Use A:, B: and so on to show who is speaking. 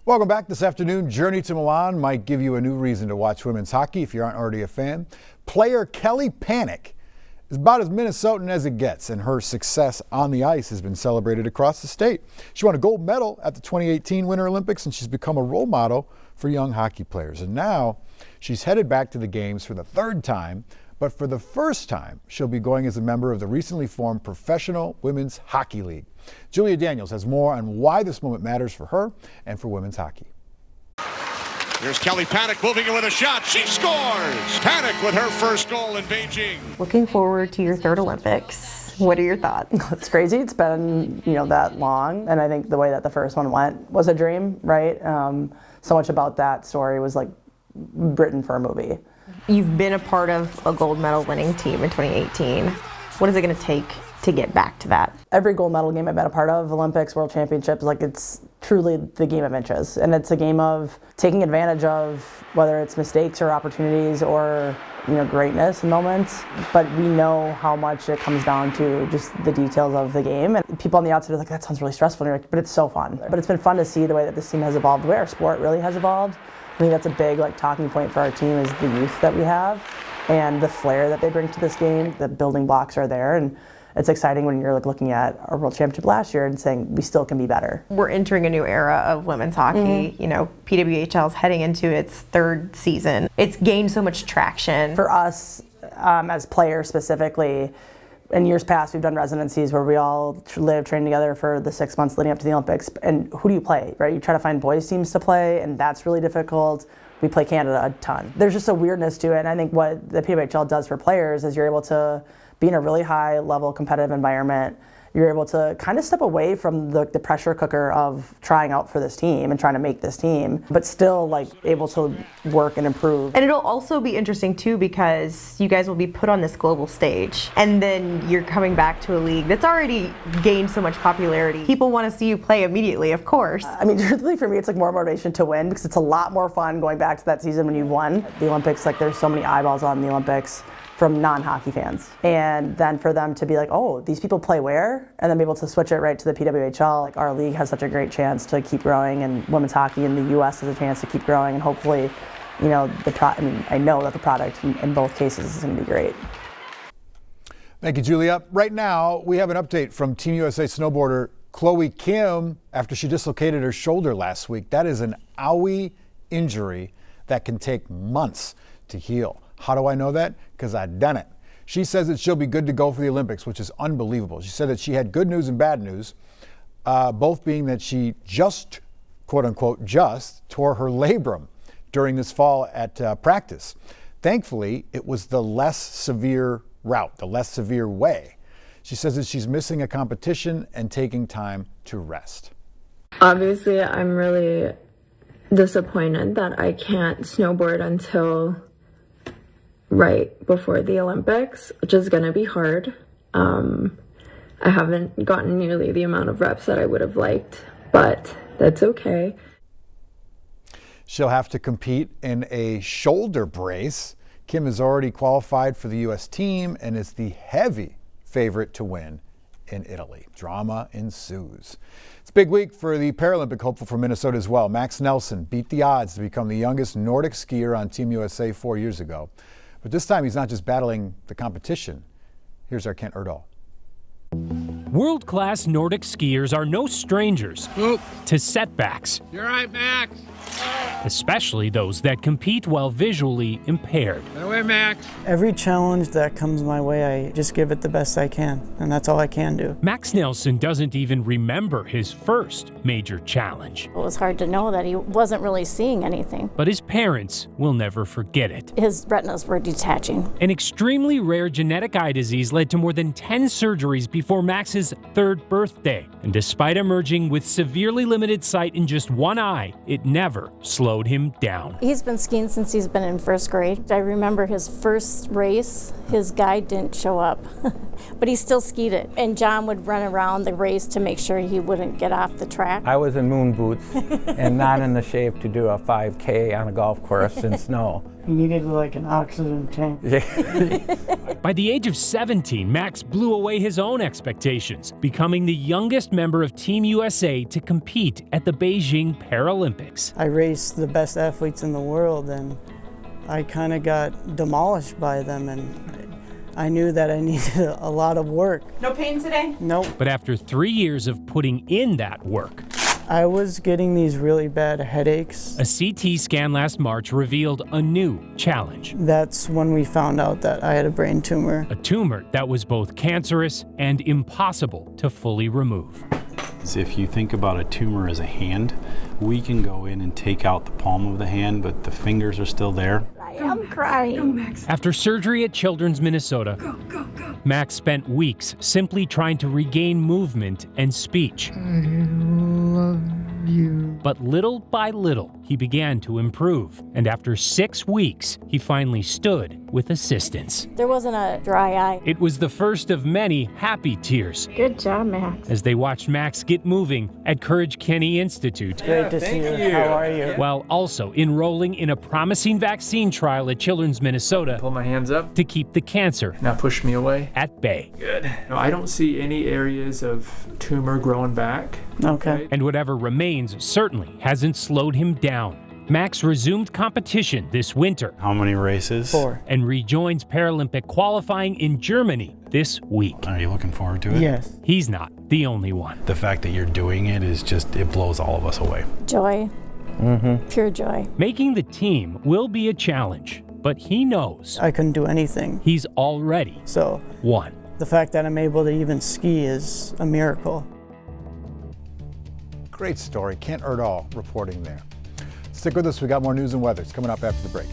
A: Welcome back this afternoon. Journey to Milan might give you a new reason to watch women's hockey if you aren't already a fan. Player Kelly Panik is about as Minnesotan as it gets, and her success on the ice has been celebrated across the state. She won a gold medal at the 2018 Winter Olympics, and she's become a role model for young hockey players. And now she's headed back to the games for the third time, but for the first time, she'll be going as a member of the recently formed Professional Women's Hockey League. Julia Daniels has more on why this moment matters for her and for women's hockey.
B: Here's Kelly Panik moving in with a shot. She scores! Panik with her first goal in Beijing.
C: Looking forward to your third Olympics. What are your thoughts?
D: It's crazy. It's been, that long. And I think the way that the first one went was a dream, right? So much about that story was like written for a movie.
C: You've been a part of a gold medal winning team in 2018. What is it going to take to get back to that?
D: Every gold medal game I've been a part of, Olympics, World Championships, it's truly the game of inches. And it's a game of taking advantage of whether it's mistakes or opportunities or, greatness in moments. But we know how much it comes down to just the details of the game. And people on the outside are like, that sounds really stressful. And you're like, but it's so fun. But it's been fun to see the way that this team has evolved, the way our sport really has evolved. I think that's a big talking point for our team is the youth that we have and the flair that they bring to this game. The building blocks are there, and it's exciting when you're looking at our World Championship last year and saying we still can be better.
C: We're entering a new era of women's hockey. PWHL is heading into its third season. It's gained so much traction.
D: For us, as players specifically, in years past, we've done residencies where we all train together for the 6 months leading up to the Olympics. And who do you play, right? You try to find boys teams to play, and that's really difficult. We play Canada a ton. There's just a weirdness to it, and I think what the PWHL does for players is you're able to be in a really high level competitive environment. You're able to kind of step away from the pressure cooker of trying out for this team and trying to make this team, but still able to work and improve.
C: And it'll also be interesting too because you guys will be put on this global stage and then you're coming back to a league that's already gained so much popularity. People want to see you play immediately, of course.
D: Truthfully for me, it's more motivation to win because it's a lot more fun going back to that season when you've won. The Olympics, there's so many eyeballs on the Olympics from non-hockey fans. And then for them to be like, oh, these people play where? And then be able to switch it right to the PWHL. Our league has such a great chance to keep growing, and women's hockey in the US has a chance to keep growing, and hopefully, I know that the product in both cases is going to be great.
A: Thank you, Julia. Right now, we have an update from Team USA snowboarder Chloe Kim after she dislocated her shoulder last week. That is an owie injury that can take months to heal. How do I know that? Because I've done it. She says that she'll be good to go for the Olympics, which is unbelievable. She said that she had good news and bad news, both being that she just, quote unquote, just tore her labrum during this fall at practice. Thankfully, it was the less severe route, the less severe way. She says that she's missing a competition and taking time to rest.
E: Obviously, I'm really disappointed that I can't snowboard until right before the Olympics, which is going to be hard. I haven't gotten nearly the amount of reps that I would have liked, but that's okay.
A: She'll have to compete in a shoulder brace. Kim is already qualified for the U.S. team and is the heavy favorite to win in Italy. Drama ensues. It's a big week for the Paralympic hopeful for Minnesota as well. Max Nelson beat the odds to become the youngest Nordic skier on Team USA 4 years ago. But this time he's not just battling the competition. Here's our Kent Erdahl.
F: World-class Nordic skiers are no strangers to setbacks.
G: You're right, Max.
F: Especially those that compete while visually impaired.
G: That way, Max.
H: Every challenge that comes my way, I just give it the best I can, and that's all I can do.
F: Max Nelson doesn't even remember his first major challenge.
I: It was hard to know that he wasn't really seeing anything.
F: But his parents will never forget it.
I: His retinas were detaching.
F: An extremely rare genetic eye disease led to more than 10 surgeries before Max's third birthday. And despite emerging with severely limited sight in just one eye, it never slowed him down.
I: He's been skiing since he's been in first grade. I remember his first race, his guide didn't show up, but he still skied it. And John would run around the race to make sure he wouldn't get off the track.
J: I was in moon boots and not in the shape to do a 5K on a golf course in snow.
H: He needed like an oxygen tank.
F: By the age of 17, Max blew away his own expectations, becoming the youngest member of Team USA to compete at the Beijing Paralympics.
H: I raced the best athletes in the world, and I kind of got demolished by them, and I knew that I needed a lot of work.
C: No pain today?
H: Nope.
F: But after 3 years of putting in that work,
H: I was getting these really bad headaches.
F: a CT scan last March revealed a new challenge.
H: That's when we found out that I had a brain tumor.
F: A tumor that was both cancerous and impossible to fully remove.
G: If you think about a tumor as a hand, we can go in and take out the palm of the hand, but the fingers are still there.
I: I'm crying.
F: After surgery at Children's Minnesota, Max spent weeks simply trying to regain movement and speech. But little by little, he began to improve. And after 6 weeks, he finally stood with assistance.
I: There wasn't a dry eye.
F: It was the first of many happy tears
I: Good job, Max.
F: as they watched Max get moving at Courage Kenny Institute,
H: Great to see you. How are you?
F: while also enrolling in a promising vaccine trial at Children's Minnesota
J: Pull my hands up.
F: to keep the cancer
J: Now push me away.
F: at bay.
J: Good. No, I don't see any areas of tumor growing back.
H: Okay.
F: And whatever remains certainly hasn't slowed him down. Max resumed competition this winter
G: How many races?
H: 4.
F: and rejoins Paralympic qualifying in Germany this week.
G: Are you looking forward to it?
H: Yes.
F: He's not the only one.
G: The fact that you're doing it is just, it blows all of us away.
I: Joy. Pure joy.
F: Making the team will be a challenge, but he knows
H: I couldn't do anything.
F: he's already
H: So
F: won.
H: the fact that I'm able to even ski is a miracle.
A: Great story. Kent Erdahl reporting there. Stick with us. We got more news and weather. It's coming up after the break.